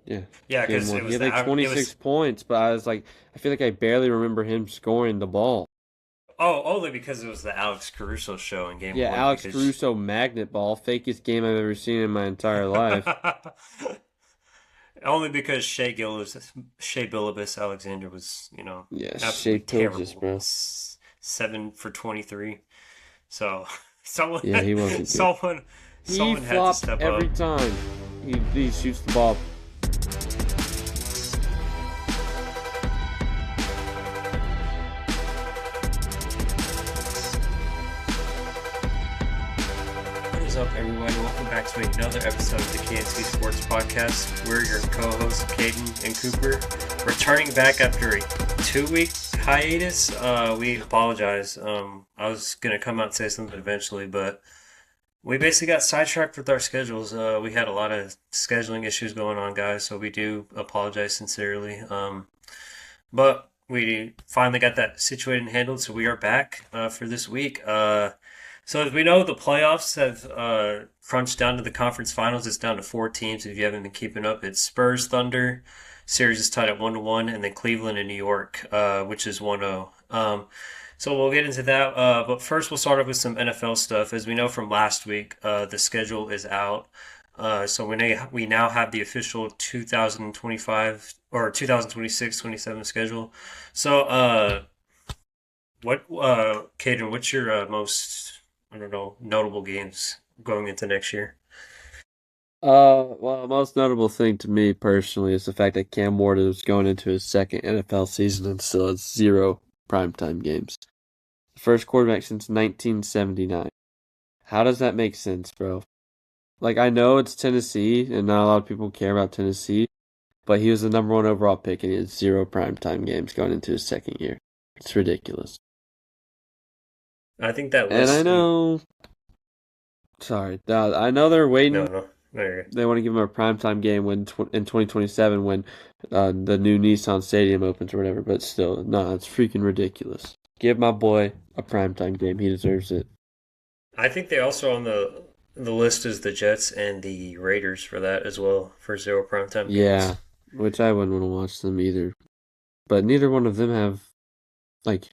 Yeah, Yeah, game because one. it He was had like it 26 was points, but I feel like I barely remember him scoring the ball. only because it was the Alex Caruso show in game Yeah, one Alex because Caruso magnet ball, fakest game I've ever seen in my entire life. only because Shea Billups Alexander was Yeah, Shea absolutely Pilgis, terrible. bro. 7 for 23. So someone Yeah, he wasn't good. someone He someone had to flops step every up. time he shoots the ball. What is up, everyone? Welcome back to another episode of the KNC Sports Podcast. We're your co-hosts, Caden and Cooper, returning back after a 2-week hiatus. We apologize. I was gonna come out and say something eventually, but we basically got sidetracked with our schedules. We had a lot of scheduling issues going on, guys, so we do apologize sincerely. But we finally got that situated and handled, so we are back for this week. So as we know, the playoffs have crunched down to the conference finals. It's down to 4 teams. If you haven't been keeping up, it's Spurs, Thunder. Series is tied at 1-1, and then Cleveland and New York, which is 1-0. So we'll get into that. But first, we'll start off with some NFL stuff. As we know from last week, the schedule is out. So we now have the official 2025 or 2026-27 schedule. So, Caden, what's your most, I don't know, notable games going into next year? Well, the most notable thing to me personally is the fact that Cam Ward is going into his second NFL season and still has zero primetime games. The first quarterback since 1979. How does that make sense, bro? Like, I know it's Tennessee, and not a lot of people care about Tennessee, but he was the number one overall pick, and he has zero primetime games going into his second year. It's ridiculous. I think that And I list, know, sorry, I know they're no, waiting. no, there. They want to give him a primetime game in 2027 when the new Nissan Stadium opens or whatever. But still, no, it's freaking ridiculous. Give my boy a primetime game. He deserves it. I think they also on the list is the Jets and the Raiders for that as well for zero primetime games. Yeah, which I wouldn't want to watch them either. But neither one of them have like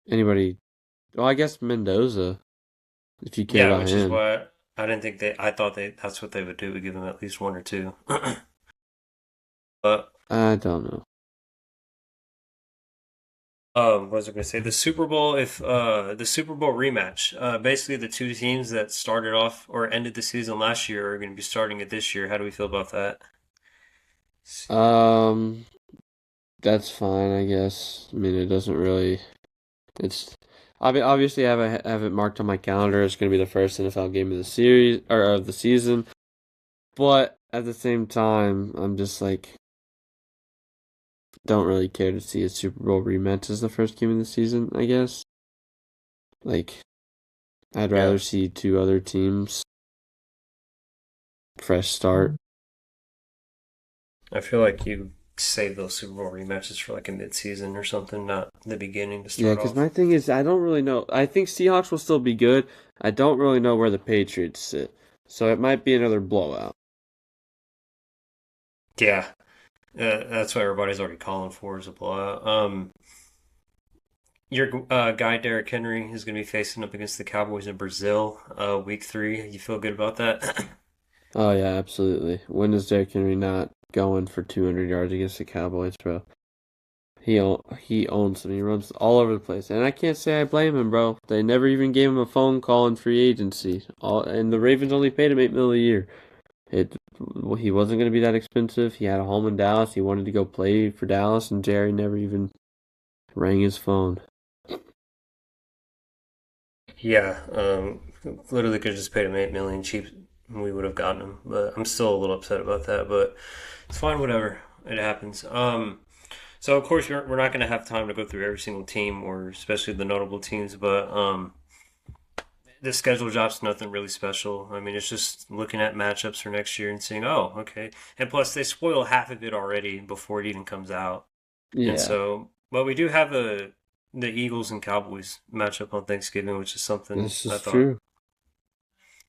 anybody. Well, I guess Mendoza, if you care Yeah, about which is him. why I didn't think I thought that's what they would do, would give them at least one or two. But I don't know. what was I going to say? The Super Bowl, if the Super Bowl rematch, basically the two teams that started off or ended the season last year are going to be starting it this year. How do we feel about that? Um, that's fine, I guess. I mean, it doesn't really. It's obviously I have it marked on my calendar. It's going to be the first NFL game of the series or of the season. But at the same time, I'm just like don't really care to see a Super Bowl rematch as the first game of the season. I guess like I'd Yeah, rather see two other teams fresh start. I feel like you save those Super Bowl rematches for like a mid-season or something, not the beginning to Yeah, start because my off. thing is I don't really know. I think Seahawks will still be good. I don't really know where the Patriots sit, so it might be another blowout. Yeah, that's what everybody's already calling for is a blowout. Your guy Derrick Henry is going to be facing up against the Cowboys in Brazil, week 3. You feel good about that? Oh yeah, absolutely. When is Derrick Henry not going for 200 yards against the Cowboys, bro? He owns them. He runs all over the place, and I can't say I blame him, bro. They never even gave him a phone call in free agency. And the Ravens only paid him $8 million a year. It he wasn't going to be that expensive. He had a home in Dallas. He wanted to go play for Dallas, and Jerry never even rang his phone. Yeah, literally could have just paid him 8 million cheap. We would have gotten him, but I'm still a little upset about that. But it's fine, whatever. It happens. So of course we're not going to have time to go through every single team, or especially the notable teams. But the schedule drop's nothing really special. I mean, it's just looking at matchups for next year and seeing, oh, okay. And plus, they spoil half of it already before it even comes out. And Yeah, so, but we do have the Eagles and Cowboys matchup on Thanksgiving, which is something this I is thought true.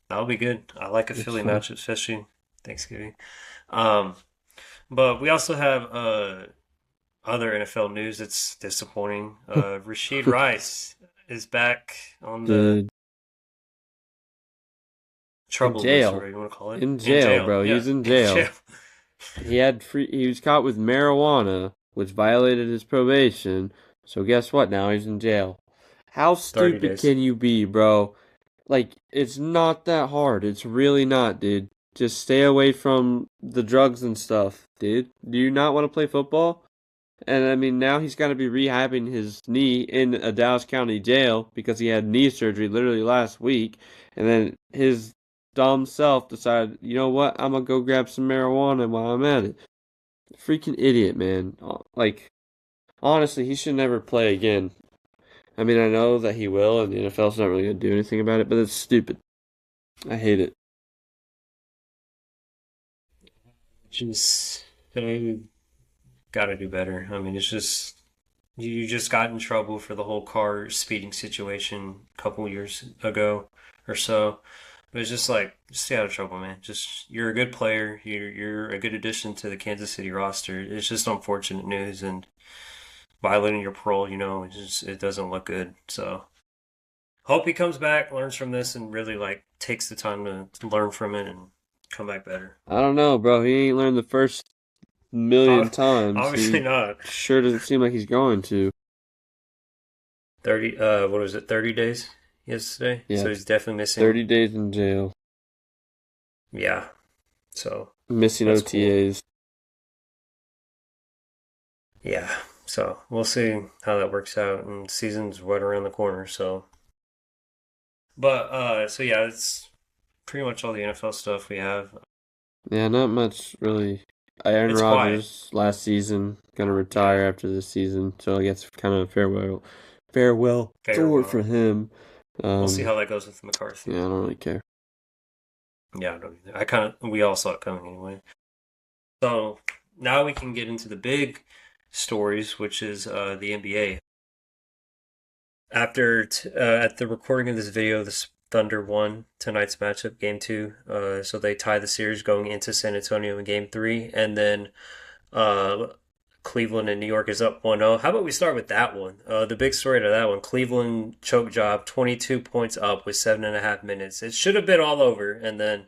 that'll be good. I like a It's Philly fun. matchup, especially Thanksgiving. Um, But we also have other NFL news that's disappointing. Rashid Rice is back on the Dude, in trouble list, or jail. whatever you want to call it. In In jail, jail. bro. Yeah, He's in in jail. jail. He was caught with marijuana, which violated his probation. So guess what? Now he's in jail. How 30 stupid days. can you be, bro? Like, it's not that hard. It's really not, dude. Just stay away from the drugs and stuff, dude. Do you not want to play football? And I mean, now he's got to be rehabbing his knee in a Dallas County jail because he had knee surgery literally last week. And then his dumb self decided, you know what? I'm gonna go grab some marijuana while I'm at it. Freaking idiot, man. Like, honestly, he should never play again. I mean, I know that he will, and the NFL's not really gonna do anything about it, but it's stupid. I hate it. Just they got to do better. I mean, it's just you just got in trouble for the whole car speeding situation a couple years ago or so. But it's just like, just stay out of trouble, man. Just you're a good player. You're a good addition to the Kansas City roster. It's just unfortunate news and violating your parole. It doesn't look good. So hope he comes back, learns from this, and really like takes the time to learn from it and come back better. I don't know, bro. He ain't learned the first million times. Obviously He not. sure doesn't seem like he's going to. 30, what was it, 30 days yesterday? Yeah, So he's definitely missing, 30 days in jail, yeah. So missing that's cool. OTAs. Yeah. So we'll see how that works out. And season's right around the corner. So yeah, it's pretty much all the NFL stuff we have. Yeah, not much really. Aaron It's quiet. Rodgers last season gonna Yeah. retire after this season, so I guess kind of a farewell tour for Farewell. him. We'll see Um, how that goes with McCarthy. yeah, I don't really care. Yeah, I don't either. We all saw it coming anyway. So now we can get into the big stories, which is the NBA. At the recording of this video, the Thunder won tonight's matchup, Game Two. So they tie the series going into San Antonio in Game Three, and then uh, Cleveland and New York is up 1-0. How about we start with that one? The big story to that one: Cleveland choke job, 22 points up with 7.5 minutes. It should have been all over, and then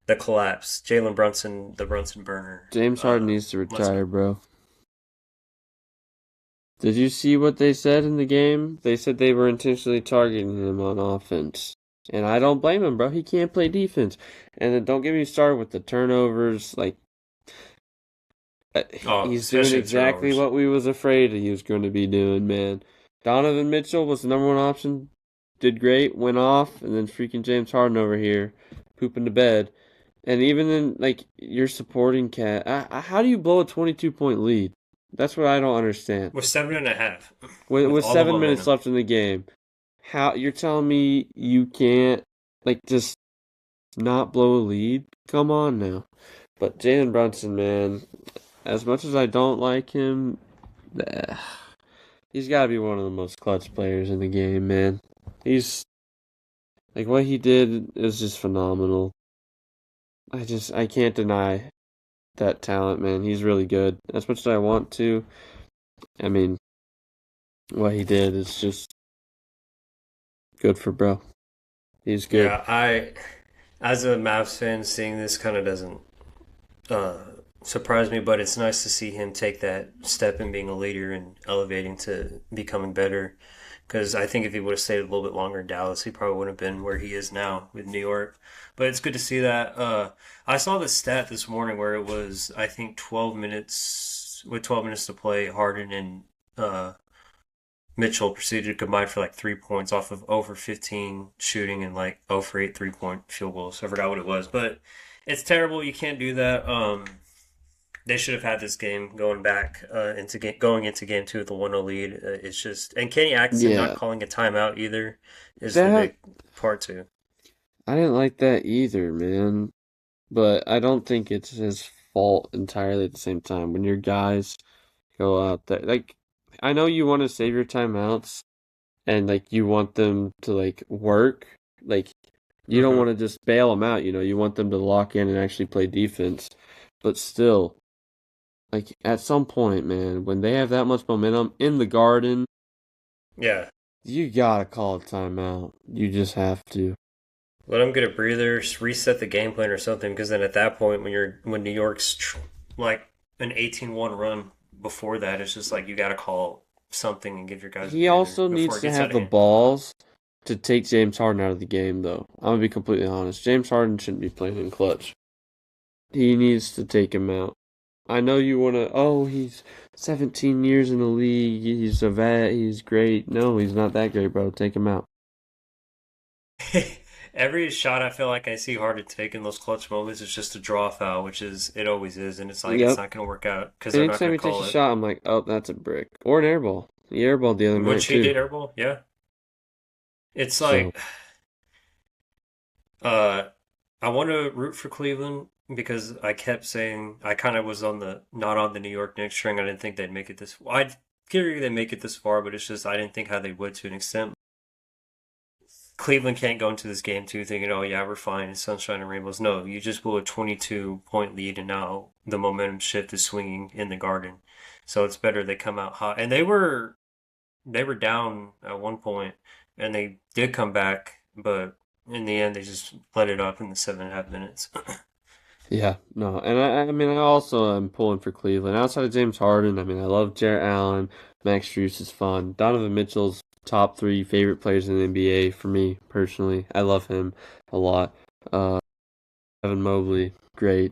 the collapse. Jalen Brunson, the Brunson burner, James Harden needs to must retire, bro. Did you see what they said in the game? They said they were intentionally targeting him on offense. And I don't blame him, bro. He can't play defense. And then don't get me started with the turnovers. Like, Oh, he's doing especially the exactly turnovers. what we was afraid he was going to be doing, man. Donovan Mitchell was the number one option. Did great, went off, and then freaking James Harden over here pooping to bed. And even in like your supporting cat, how do you blow a 22-point lead? That's what I don't understand. With 7.5, with With all the 7 minutes momentum. left in the game, how you're telling me you can't like just not blow a lead? Come on now. But Jalen Brunson, man, as much as I don't like him, eh, he's got to be one of the most clutch players in the game, man. He's like what he did is just phenomenal. I can't deny that talent, man. He's really good. As much as I want to, I mean, what he did is just good for bro. He's good. Yeah, as a Mavs fan, seeing this kind of doesn't uh, surprise me, but it's nice to see him take that step in being a leader and elevating to becoming better. Because I think if he would have stayed a little bit longer in Dallas, he probably wouldn't have been where he is now with New York. But it's good to see that. I saw the stat this morning where it was, I think, 12 minutes, with 12 minutes to play, Harden and uh, Mitchell proceeded to combine for like 3 points off of over 15 shooting and like 0 for 8 3-point field goals. I forgot what it was, but it's terrible. You can't do that. They should have had this game going into game two with a 1-0 lead. It's just, and Kenny Atkinson not Yeah, calling a timeout either is the that big part too. I didn't like that either, man. But I don't think it's his fault entirely at the same time. When your guys go out there, like I know you want to save your timeouts and like you want them to like work, like you don't Mm-hmm. want to just bail them out, you know. You want them to lock in and actually play defense. But still, Like at some point, man, when they have that much momentum in the Garden, Yeah. you gotta call a timeout. You just have to. Let them get a breather, reset the game plan or something. Because then at that point, when New York's like an 18-1 run before that, it's just like you got to call something and give your guys a He breather also before needs it to gets out have of the hand. balls to take James Harden out of the game, though. I'm gonna be completely honest. James Harden shouldn't be playing in clutch. He needs to take him out. I know you wanna. Oh, he's 17 years in the league. He's a vet. He's great. No, he's not that great, bro. Take him out. Every shot I feel like I see Harden take in those clutch moments is just a draw foul, which is it always is, and it's like it's Yep. not going to work out because they're not Anytime going he to takes a call it. shot, I'm like, oh, that's a brick or an airball. He airballed the other night Which he too. did airball, yeah. It's So like uh, I want to root for Cleveland because I kept saying I kind of was on the not on the New York Knicks string. I didn't think they'd make it this. I figured they'd make it this far, but it's just I didn't think how they would to an extent. Cleveland can't go into this game too thinking, oh yeah, we're fine, it's sunshine and rainbows. No, you just blew a 22-point lead, and now the momentum shift is swinging in the Garden. So it's better they come out hot. And they were down at one point, and they did come back, but in the end they just let it up in the 7.5 minutes. yeah, no, and I mean, I also am pulling for Cleveland. Outside of James Harden, I mean, I love Jarrett Allen. Max Strus is fun. Donovan Mitchell's top three favorite players in the NBA for me personally. I love him a lot. Uh, Evan Mobley, great.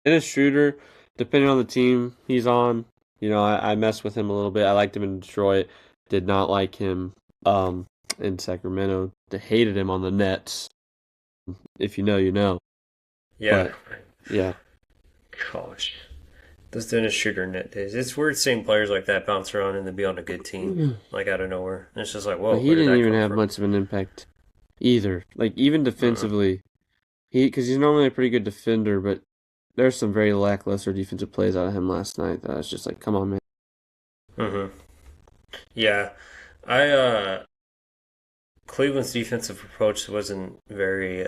Dennis Schroeder, depending on the team he's on, I mess with him a little bit. I liked him in Detroit. Did not like him in Sacramento. Hated him on the Nets. If you know, you know. Yeah. But yeah, Gosh. Those Dennis Schroeder net days. It's weird seeing players like that bounce around and then be on a good team, like out of nowhere. And it's just like, but whoa, he where did didn't that even come have from? much of an impact either. Like even Mm-mm. defensively, because he's normally a pretty good defender, but there's some very lackluster defensive plays out of him last night that I was just like, come on, man. Mm-hmm. Yeah. I Cleveland's defensive approach wasn't very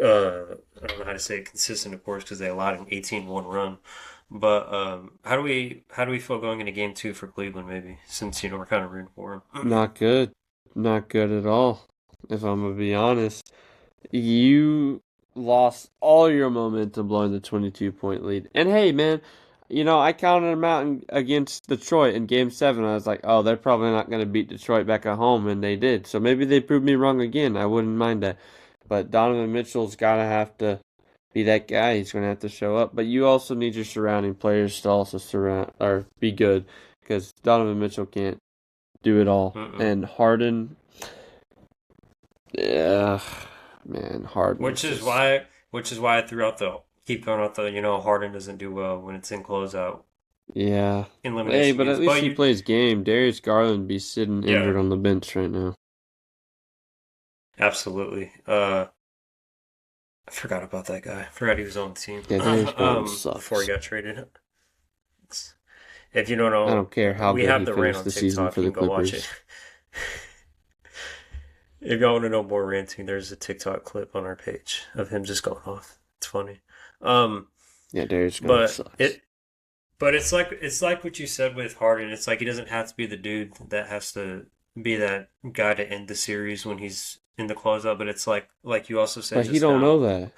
I don't know how to say it, consistent, of course, because they allowed an 18-1 run. But how do we feel going into game two for Cleveland? Maybe since we're kind of rooting for them. Not good. Not good at all, if I'm gonna be honest. You lost all your momentum blowing the 22-point lead. And hey, man, I counted them out against Detroit in Game 7. I was like, oh, they're probably not going to beat Detroit back at home, and they did. So maybe they proved me wrong again. I wouldn't mind that. But Donovan Mitchell's got to have to be that guy. He's going to have to show up. But you also need your surrounding players to also surround or be good because Donovan Mitchell can't do it all. Mm-mm. And Harden, yeah, man, Harden's Which is just. why, which is why I threw out the keep going out the Harden doesn't do well when it's in closeout Yeah. Hey, elimination but at games. least But he you, plays game. Darius Garland be sitting yeah, injured on the bench right now. absolutely. I forgot about that guy. I forgot he was on the team. Yeah, Darius Garland Before he sucks. got traded. If you don't I know, don't care how we good have he the rant finished on the season TikTok. for You the can go watch it. Clippers. If y'all want to know more ranting, there's a TikTok clip on our page of him just going off. It's funny. Um, Yeah, Darius Garland but sucks. it, but it's like what you said with Harden. It's like he doesn't have to be the dude that has to be that guy to end the series when he's in the closeout. But it's like you also said But he just don't know now. that.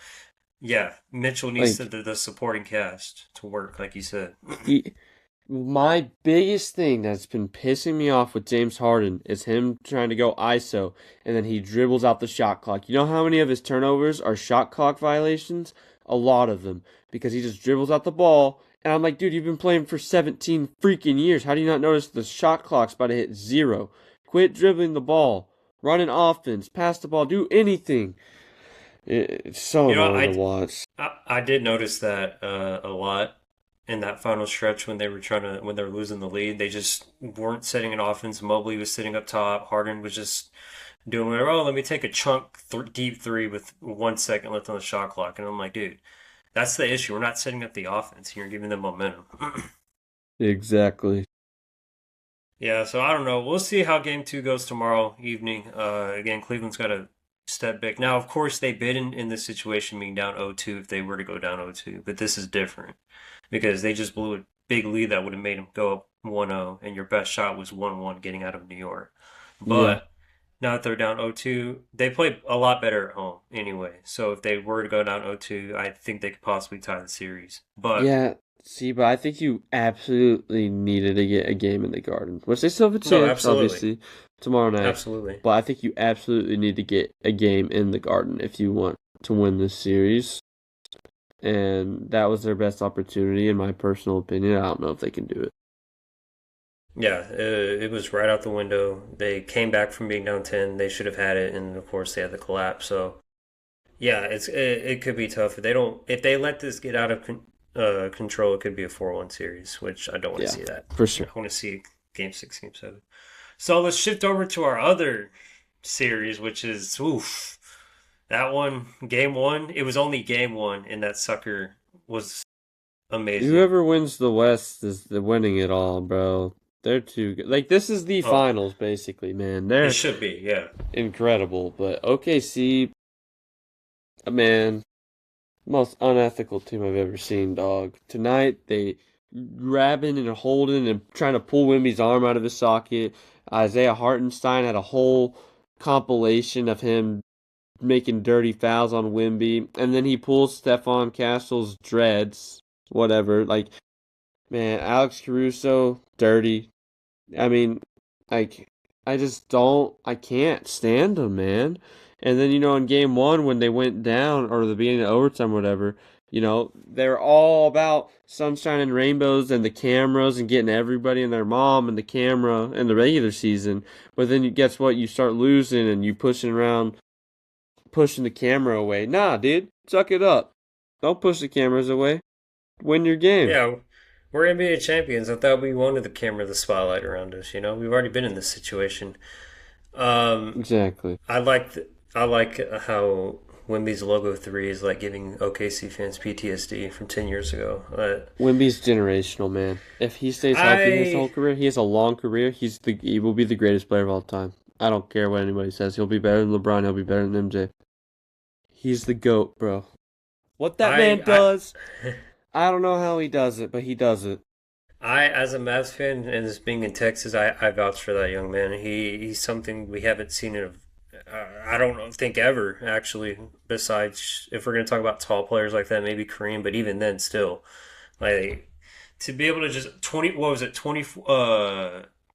Yeah, Mitchell needs Like the supporting cast to work, like you said. he my biggest thing that's been pissing me off with James Harden is him trying to go ISO and then he dribbles out the shot clock. You know how many of his turnovers are shot clock violations? A lot of them because he just dribbles out the ball and I'm like, dude, you've been playing for 17 freaking years. How do you not notice the shot clock's about to hit zero? Quit dribbling the ball. Run an offense, pass the ball, do anything. It's so You know, annoying to I watch. I did notice that a lot in that final stretch when they were losing the lead. They just weren't setting an offense. Mobley was sitting up top. Harden was just doing whatever. Oh, let me take a deep three with 1 second left on the shot clock. And I'm like, dude, that's the issue. We're not setting up the offense. You're giving them momentum. Exactly. Yeah, so I don't know. We'll see how game two goes tomorrow evening. Again, Cleveland's got a step back. Now, of course, they've been in this situation being down 0-2 if they were to go down 0-2, but this is different because they just blew a big lead that would have made them go up 1-0, and your best shot was 1-1 getting out of New York. Yeah. But now that they're down 0-2, they play a lot better at home anyway. So if they were to go down 0-2, I think they could possibly tie the series. But Yeah. See, but I think you absolutely needed to get a game in the Garden, which they still have a no, chance, absolutely. obviously, tomorrow night. Absolutely. But I think you absolutely need to get a game in the Garden if you want to win this series. And that was their best opportunity, in my personal opinion. I don't know if they can do it. Yeah, it was right out the window. They came back from being down 10. They should have had it, and of course they had the collapse. So yeah, it could be tough if they don't if they let this get out of control. It could be a 4-1 series, which I don't want to Yeah, see that. for I sure. want to see game 6, game 7. So let's shift over to our other series, which is oof. That one, game one, it was only game one, and that sucker was amazing. Whoever wins the West is the winning it all, bro. They're too good. Like this is the Oh, finals, basically, man. it They're should be, yeah. incredible, but OKC, man, most unethical team I've ever seen, dog. Tonight they grabbing and holding and trying to pull Wimby's arm out of his socket. Isaiah Hartenstein had a whole compilation of him making dirty fouls on Wimby, and then he pulls Stephon Castle's dreads, whatever. Like, man, Alex Caruso, dirty. I mean, like, I just don't, I can't stand them, man. And then, in game one, when they went down, or the beginning of overtime, whatever, they're all about sunshine and rainbows and the cameras and getting everybody and their mom and the camera in the regular season. But then, guess what? You start losing and you pushing around, pushing the camera away. Nah, dude, suck it up. Don't push the cameras away. Win your game. Yeah, we're NBA champions. I thought we wanted the camera, the spotlight around us. We've already been in this situation. Um, Exactly. I like I like how Wimby's logo 3 is like giving OKC fans PTSD from 10 years ago. Wimby's generational, man. If he stays healthy his whole I career, he has a long career. He will be the greatest player of all time. I don't care what anybody says. He'll be better than LeBron. He'll be better than MJ. He's the GOAT, bro. What that man I does, I don't know how he does it, but he does it. as a Mavs fan and as being in Texas, I vouch for that young man. He's something we haven't seen in I don't think ever actually. Besides, if we're gonna talk about tall players like that, maybe Kareem, but even then, still, like to be able to just 20, what was it, 20,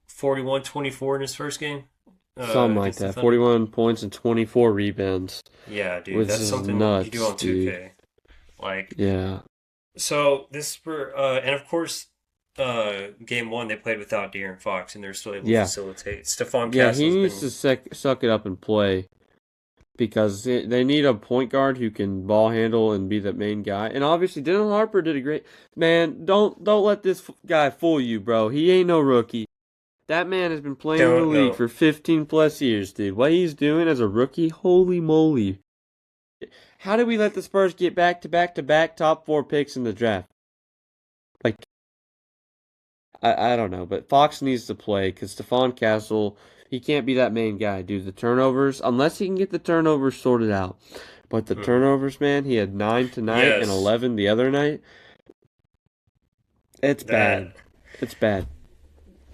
41, 24 in his first game Something like against the that. Thunder. 41 points and 24 rebounds, Yeah, dude, which that's is something you do nuts, on dude. 2K. Like, Yeah. so this for and of course, game one they played without De'Aaron Fox, and they're still able to Yeah. facilitate. Stephon Yeah, he Castle's needs been to suck it up and play. Because they need a point guard who can ball handle and be the main guy. And obviously, Dylan Harper did a great man. Don't let this guy fool you, bro. He ain't no rookie. That man has been playing in the don't league know. for 15 plus years, dude. What he's doing as a rookie, holy moly! How did we let the Spurs get back to back to back top four picks in the draft? Like I don't know, but Fox needs to play because Stephon Castle, he can't be that main guy, dude. The turnovers, unless he can get the turnovers sorted out. But the Mhm. turnovers, man, he had 9 tonight and Yes, 11 the other night. It's bad. that It's bad.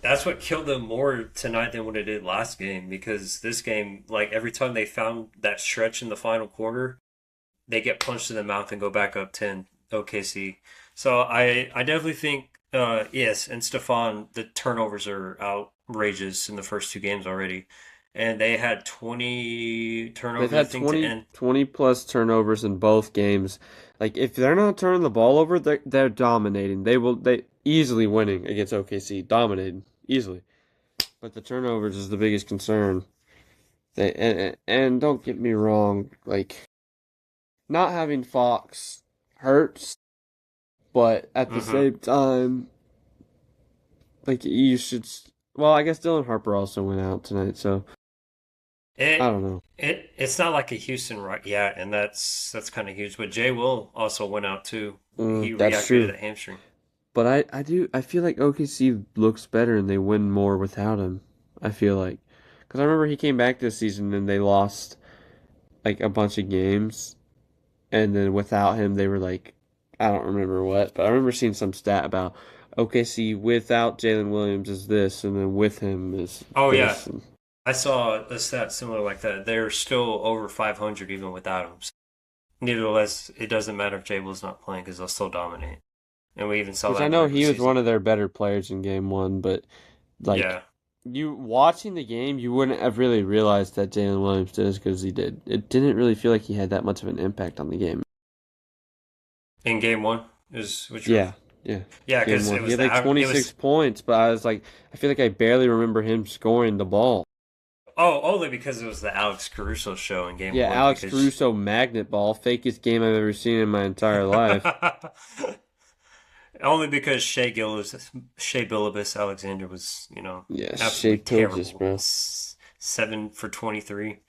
that's what killed them more tonight than what it did last game because this game, like every time they found that stretch in the final quarter, they get punched in the mouth and go back up 10 OKC. So I definitely think yes, and Stefan, the turnovers are outrageous in the first two games already. And they had 20 They've turnovers, I had think, to 20, end. 20 plus turnovers in both games. Like if they're not turning the ball over, they're dominating. They easily winning against OKC, dominating easily. But the turnovers is the biggest concern. And don't get me wrong, like not having Fox hurts, but at the Hmm. same time, like you should. Well, I guess Dylan Harper also went out tonight, so I It don't know. it's not like a Houston right, yeah, and that's kind of huge. But Jay Will also went out too. He That's reactivated true. a hamstring. But I feel like OKC looks better and they win more without him. I feel like, because I remember he came back this season and they lost. like a bunch of games, and then without him, they were like, I don't remember what, but I remember seeing some stat about OKC without Jalen Williams is this, and then with him is Oh yeah, this. And I saw a stat similar like that. They're still over 500 even without him. So nevertheless, it doesn't matter if Jabel's not playing because they'll still dominate. And we even saw which I that in the know regular he was one season. of their better players in game one, but like Yeah. you watching the game, you wouldn't have really realized that Jalen Williams did as good as he did. It didn't really feel like he had that much of an impact on the game. In game one is which you're Yeah, yeah. yeah, Game because one, it he was had like it 26 was points, but I was like, I feel like I barely remember him scoring the ball. only because it was the Alex Caruso show in game Yeah, one Alex because Caruso magnet ball, fakest game I've ever seen in my entire life. only because Shea Billups Alexander was Yeah, Shea absolutely Pilgis, terrible. bro. 7 for 23.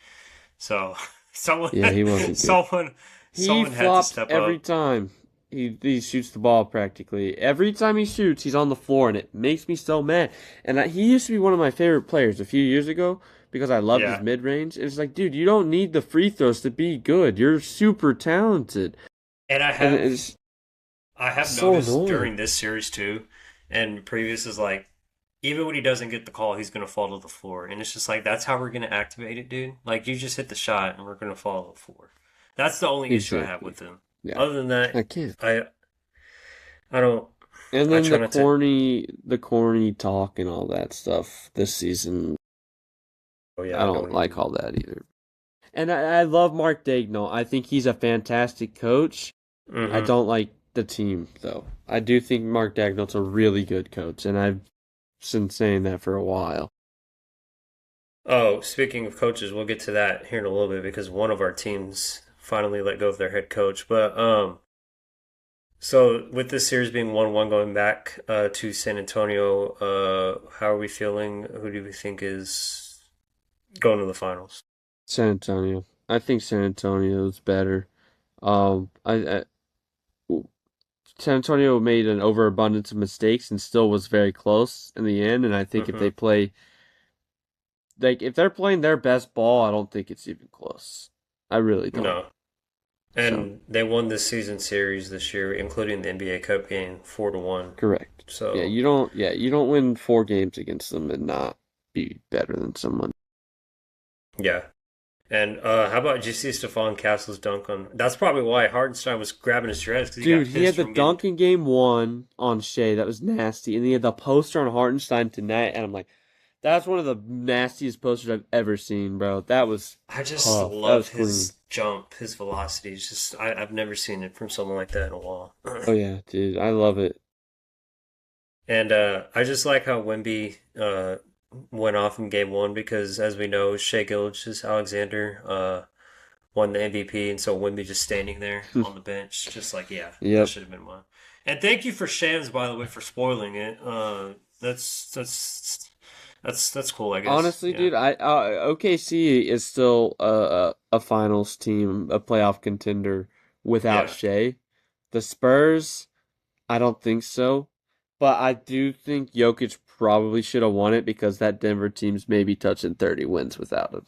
So someone Yeah, he wasn't good. someone He someone had to flops step every up. time. He shoots the ball practically. Every time he shoots, he's on the floor, and it makes me so mad. And he used to be one of my favorite players a few years ago because I loved his Yeah, mid range. It's like, dude, you don't need the free throws to be good. You're super talented, and and it's I have so noticed annoying. during this series too, and previous is like, even when he doesn't get the call, he's gonna fall to the floor, and it's just like that's how we're gonna activate it, dude. Like you just hit the shot, and we're gonna fall to the floor. That's the only issue I have Exactly. with him. Yeah, Other than that, I can't. I don't. And I then try not to. the corny talk and all that stuff this season. Oh yeah, I I don't don't like even. all that either. And I love Mark Daigneault. I think he's a fantastic coach. I Hmm. don't like the team though. I do think Mark Daigneault's a really good coach, and I've been saying that for a while. Oh, speaking of coaches, we'll get to that here in a little bit because one of our teams finally let go of their head coach. But so with this series being 1-1 going back to San Antonio, how are we feeling? Who do we think is going to the finals? San Antonio. I think San Antonio is better. I San Antonio made an overabundance of mistakes and still was very close in the end. And I think if Hmm. they play like if they're playing their best ball, I don't think it's even close. I really don't. No. So And they won this season series this year, including the NBA Cup game, 4-1. correct. So Yeah, you don't win 4 games against them and not be better than someone. yeah. And how about did you see Stephon Castle's dunk on? That's probably why Hardenstein was grabbing his dreads because he Dude, got he had pissed the from getting. dunk in game one on Shea. That was nasty. And he had the poster on Hartenstein tonight. And I'm like, that's one of the nastiest posters I've ever seen, bro. That was I just tough. That love was clean. his jump, his velocity. It's just I've never seen it from someone like that in a while. Oh, yeah, dude. I love it. And I just like how Wemby went off in game one because, as we know, Shea Alexander won the MVP, and so Wemby just standing there on the bench, just like, yeah, that Yep. should have been mine. And thank you for Shams, by the way, for spoiling it. That's cool, I guess. Honestly, Yeah, dude, OKC is still a finals team, a playoff contender without yeah. Shea. The Spurs, I don't think so. But I do think Jokic probably should have won it because that Denver team's maybe touching 30 wins without him.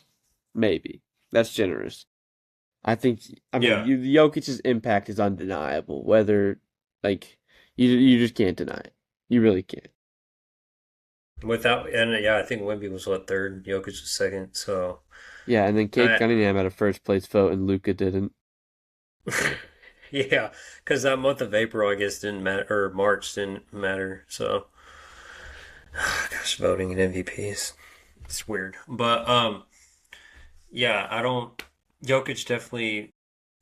Maybe. That's generous. I mean, Yeah. Jokic's impact is undeniable. Whether, like, you just can't deny it. You really can't. Without and yeah, I think Wemby was what third, Jokic was second. So Yeah, and then Kate I Cunningham had a first place vote and Luca didn't. yeah, because that month of April, I guess, didn't matter, or March didn't matter. So, gosh, voting in MVPs, it's weird. But yeah, I don't. Jokic definitely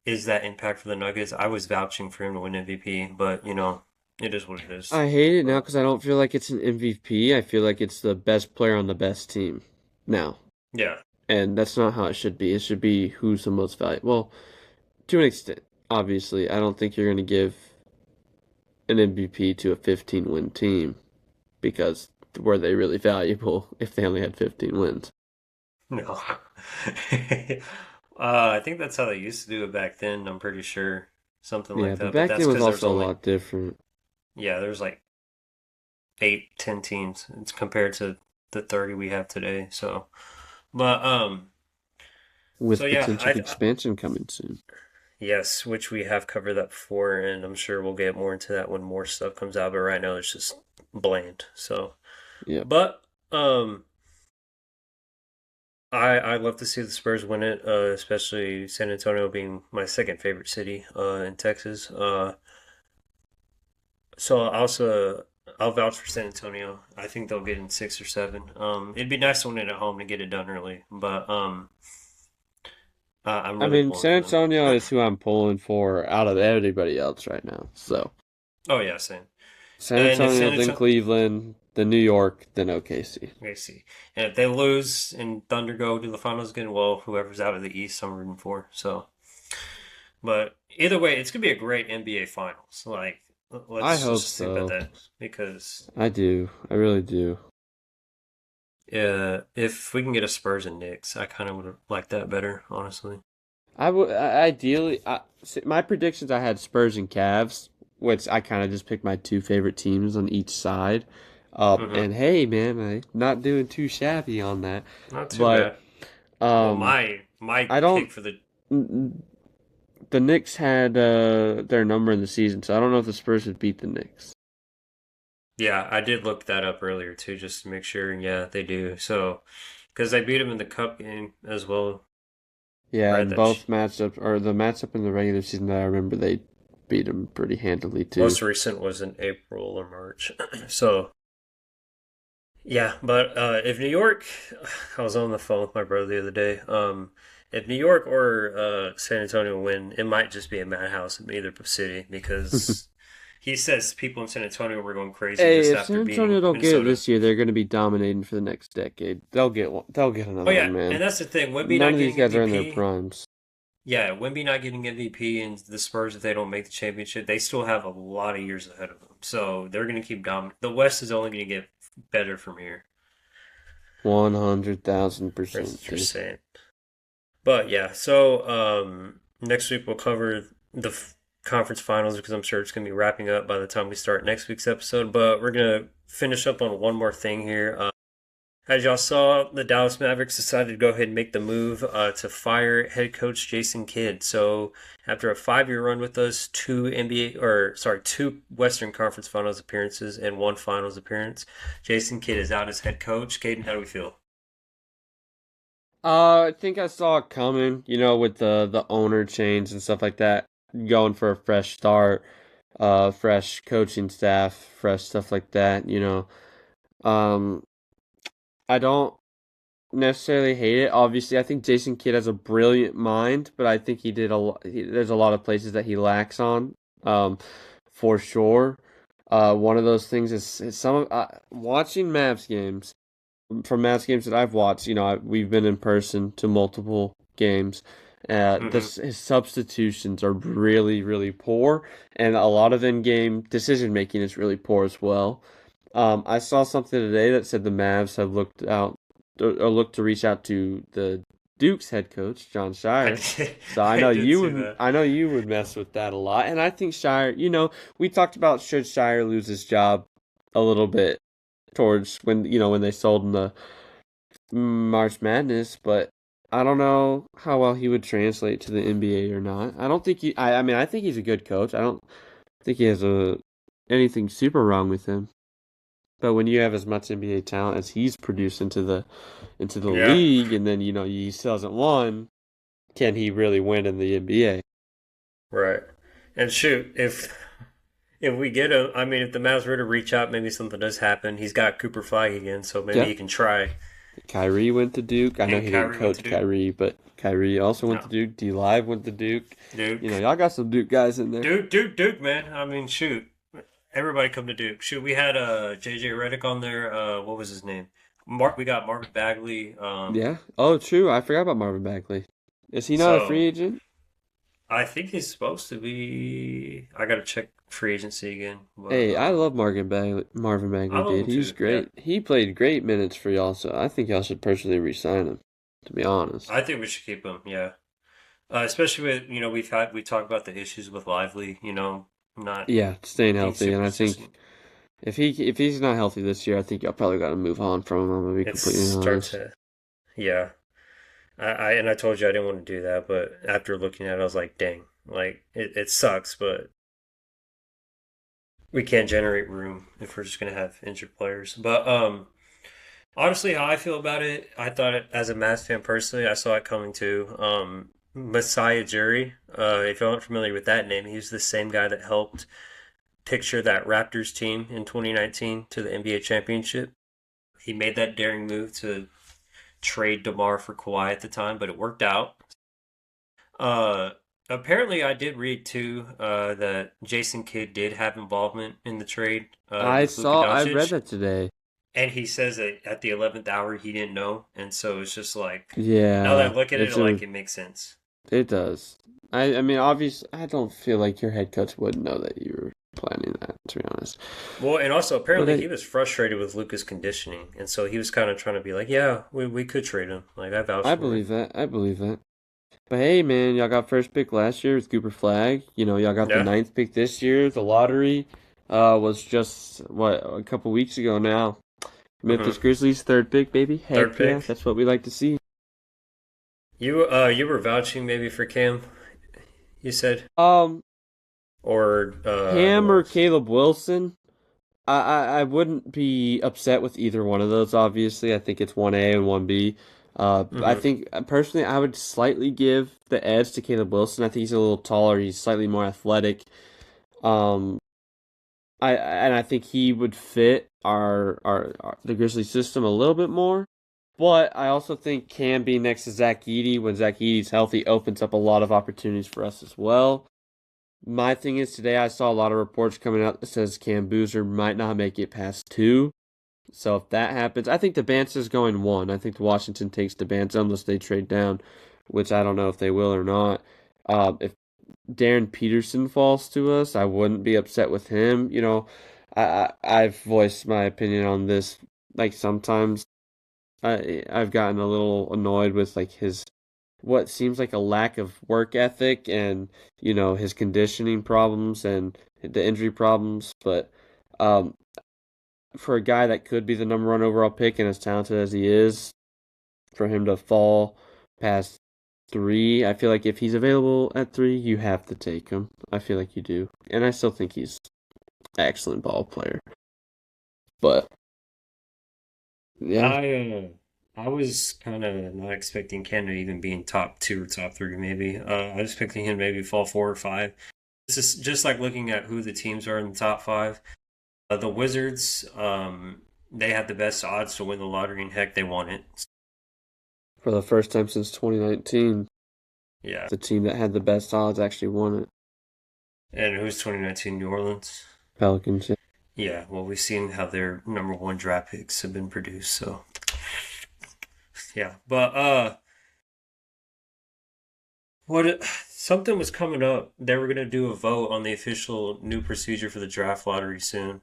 is that impact for the Nuggets. I was vouching for him to win MVP, but it is what it is. I hate it now But because I don't feel like it's an MVP. I feel like it's the best player on the best team now. yeah, And that's not how it should be. It should be who's the most valuable. Well, to an extent, obviously. I don't think you're going to give an MVP to a 15 win team because were they really valuable if they only had 15 wins? no. I think that's how they used to do it back then. I'm pretty sure something Yeah, like but that. But back that's then was because there's also a only lot different. there's like 8, 10 teams. It's compared to the 30 we have today. So, but So with yeah, potential expansion coming soon. yes, which we have covered that before, and I'm sure we'll get more into that when more stuff comes out. But right now, it's just bland. So, Yep. but I love to see the Spurs win it, especially San Antonio being my second favorite city in Texas. So I'll vouch for San Antonio. I think they'll get in 6 or 7. It'd be nice to win it at home to get it done early, but I'm I really mean, pulling San for them. Antonio is who I'm pulling for out of everybody else right now. So Oh yeah, same. San And if Antonio, San then Antonio, Cleveland, then New York, then OKC. okay, see, and if they lose and Thunder go to the finals again, well, whoever's out of the East, I'm rooting for. So, but either way, it's gonna be a great NBA Finals. Like, I let's hope just think about so. that because I do. I really do. if we can get a Spurs and Knicks, I kind of would like that better, honestly. I would ideally. My predictions, I had Spurs and Cavs, which I kind of just picked my two favorite teams on each side. Hmm. And hey, man, I'm not doing too shabby on that. Not too But bad. Well, um, my I don't. pick for the The Knicks had their number in the season, so I don't know if the Spurs would beat the Knicks. yeah, I did look that up earlier too, just to make sure. Yeah, they do. So, because they beat them in the cup game as well, Yeah, right? and both matchups, or the matchup in the regular season that I remember, they beat them pretty handily too. Most recent was in April or March. So, yeah, but if New York, I was on the phone with my brother the other day. If New York or San Antonio win, it might just be a madhouse in either city because he says people in San Antonio were going crazy Hey, just if after San Antonio beating don't get it Minnesota. this year, they're going to be dominating for the next decade. They'll get one. They'll get Oh another yeah, one, and man. that's the thing. Wemby None not of these getting guys are in their MVP. primes. Yeah, Wemby not getting MVP and the Spurs if they don't make the championship, they still have a lot of years ahead of them. So they're going to keep dominating. The West is only going to get better from here. 100,000%, For dude. saying. But yeah, so next week we'll cover the conference finals because I'm sure it's going to be wrapping up by the time we start next week's episode. But we're going to finish up on one more thing here. As y'all saw, the Dallas Mavericks decided to go ahead and make the move to fire head coach Jason Kidd. So after a 5-year run with us, two Western Conference Finals appearances and one Finals appearance, Jason Kidd is out as head coach. Caden, how do we feel? I think I saw it coming, with the owner change and stuff like that, going for a fresh start, fresh coaching staff, fresh stuff like that. Um, I don't necessarily hate it. Obviously, I think Jason Kidd has a brilliant mind, but I think he did a lot. There's a lot of places that he lacks on, um, for sure. One of those things is some of watching Mavs games. From Mavs games that I've watched, we've been in person to multiple games. Mm-hmm. His substitutions are really, really poor, and a lot of in-game decision making is really poor as well. I saw something today that said the Mavs have looked to reach out to the Duke's head coach, John I Shire. did, So I did see that. I know you would mess with that a lot, and I think Shire. We talked about should Shire lose his job a little bit towards when they sold him the March Madness, but I don't know how well he would translate to the NBA or not. I don't think he. I mean, I think he's a good coach. I don't think he has anything super wrong with him. But when you have as much NBA talent as he's produced into the Yeah, league, and then he still hasn't won, can he really win in the NBA? right. And shoot, if we get him, I mean, if the Mavs were to reach out, maybe something does happen. He's got Cooper Flag again, so maybe Yeah, he can try. Kyrie went to Duke. I know And he didn't Kyrie went to coach Duke. Kyrie, but Kyrie also went No, to Duke. D Live went to Duke. Duke, Y'all got some Duke guys in there. Duke, man. I mean, shoot, everybody come to Duke. Shoot, we had JJ Redick on there. What was his name? We got Marvin Bagley. Yeah. Oh, true. I forgot about Marvin Bagley. Is he not a free So agent? I think he's supposed to be. I gotta check free agency again, but Hey, I love Marvin I Bagley, love dude. him He's too. Yeah, great. He played great minutes for y'all, so I think y'all should personally re-sign him, to be honest. I think we should keep him. Yeah. Especially with we talked about the issues with Lively, not Yeah, staying being healthy, super and I think consistent. if he's not healthy this year, I think y'all probably got to move on from him. I'm gonna be It's completely start honest. to yeah. I told you I didn't want to do that, but after looking at it, I was like, dang, like it sucks, but we can't generate room if we're just gonna have injured players. But honestly, how I feel about it, I thought it as a Mavs fan personally, I saw it coming too. Messiah Jury, if you aren't familiar with that name, he's the same guy that helped picture that Raptors team in 2019 to the NBA championship. He made that daring move to trade DeMar for Kawhi at the time, but it worked out. Uh, Apparently, I did read too that Jason Kidd did have involvement in the trade with Luka I read Doncic, that today. and he says that at the 11th hour he didn't know, and so it's just like now that Yeah, I look at it, it's a like it makes sense. it does. I mean, obviously, I don't feel like your head coach would know that you were planning that, to be honest. Well, and also But apparently he was frustrated with Luka's conditioning, and so he was kind of trying to be like, yeah, we could trade him. Like I vouch I for it. believe that. I believe that. But hey, man, y'all got first pick last year with Cooper Flag. You know, y'all got the Yeah. ninth pick this year. The lottery was just what a couple weeks ago now. Memphis Mm-hmm. Grizzlies third pick, baby. Third Heck yeah, pick. that's what we like to see. You were vouching maybe for Cam. You said Um, or who Cam or else? Caleb Wilson. I wouldn't be upset with either one of those. Obviously, I think it's 1A and 1B. I Mm-hmm. think personally, I would slightly give the edge to Caleb Wilson. I think he's a little taller. He's slightly more athletic. Um, I think he would fit our the Grizzlies system a little bit more. But I also think Cam being next to Zach Edey when Zach Edey's healthy opens up a lot of opportunities for us as well. My thing is today I saw a lot of reports coming out that says Cam Boozer might not make it past two. So if that happens, I think the Bance is going one. I think Washington takes the Bance unless they trade down, which I don't know if they will or not. If Darren Peterson falls to us, I wouldn't be upset with him. You know, I've voiced my opinion on this. Like sometimes I've gotten a little annoyed with like his what seems like a lack of work ethic and his conditioning problems and the injury problems. But um, for a guy that could be the number one overall pick and as talented as he is, for him to fall past three, I feel like if he's available at three, you have to take him. I feel like you do, and I still think he's an excellent ball player. But yeah, I I was kind of not expecting Cam to even be in top two or top three, maybe. I was expecting him to maybe fall four or five. This is just like looking at who the teams are in the top five. The Wizards, they had the best odds to win the lottery, and heck, they won it. for the first time since 2019, Yeah. the team that had the best odds actually won it. And who's 2019 New Orleans? Pelicans. Yeah. Yeah, well, we've seen how their number one draft picks have been produced, so yeah. But what something was coming up. They were gonna do a vote on the official new procedure for the draft lottery soon,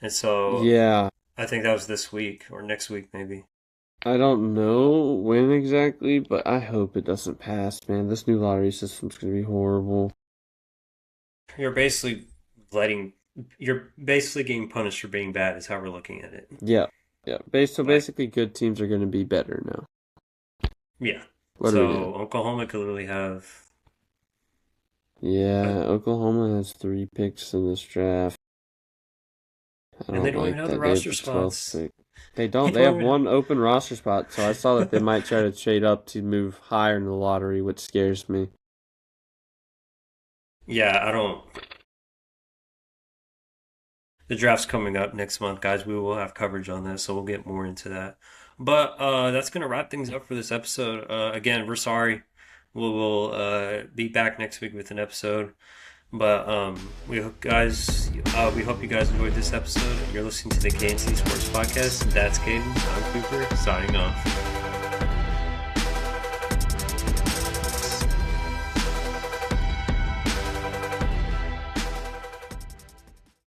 and so Yeah, I think that was this week or next week, maybe. I don't know when exactly, but I hope it doesn't pass, man. This new lottery system's gonna be horrible. You're basically letting you're basically getting punished for being bad, is how we're looking at it. Yeah, yeah. So Like, basically, good teams are gonna be better now. yeah. What do we do? So Oklahoma could literally have Yeah, what? Oklahoma has three picks in this draft. I And they don't don't even like have the that. They have roster the 12th spots. pick. They They don't. They don't have even have, one open roster spot, so I saw that they might try to trade up to move higher in the lottery, which scares me. yeah, I don't. The draft's coming up next month, guys. We will have coverage on this, so we'll get more into that. But that's gonna wrap things up for this episode. Again, we're sorry. We'll be back next week with an episode. But we hope you guys enjoyed this episode. You're listening to the KNC Sports Podcast. That's Caden. I'm Cooper. Signing off.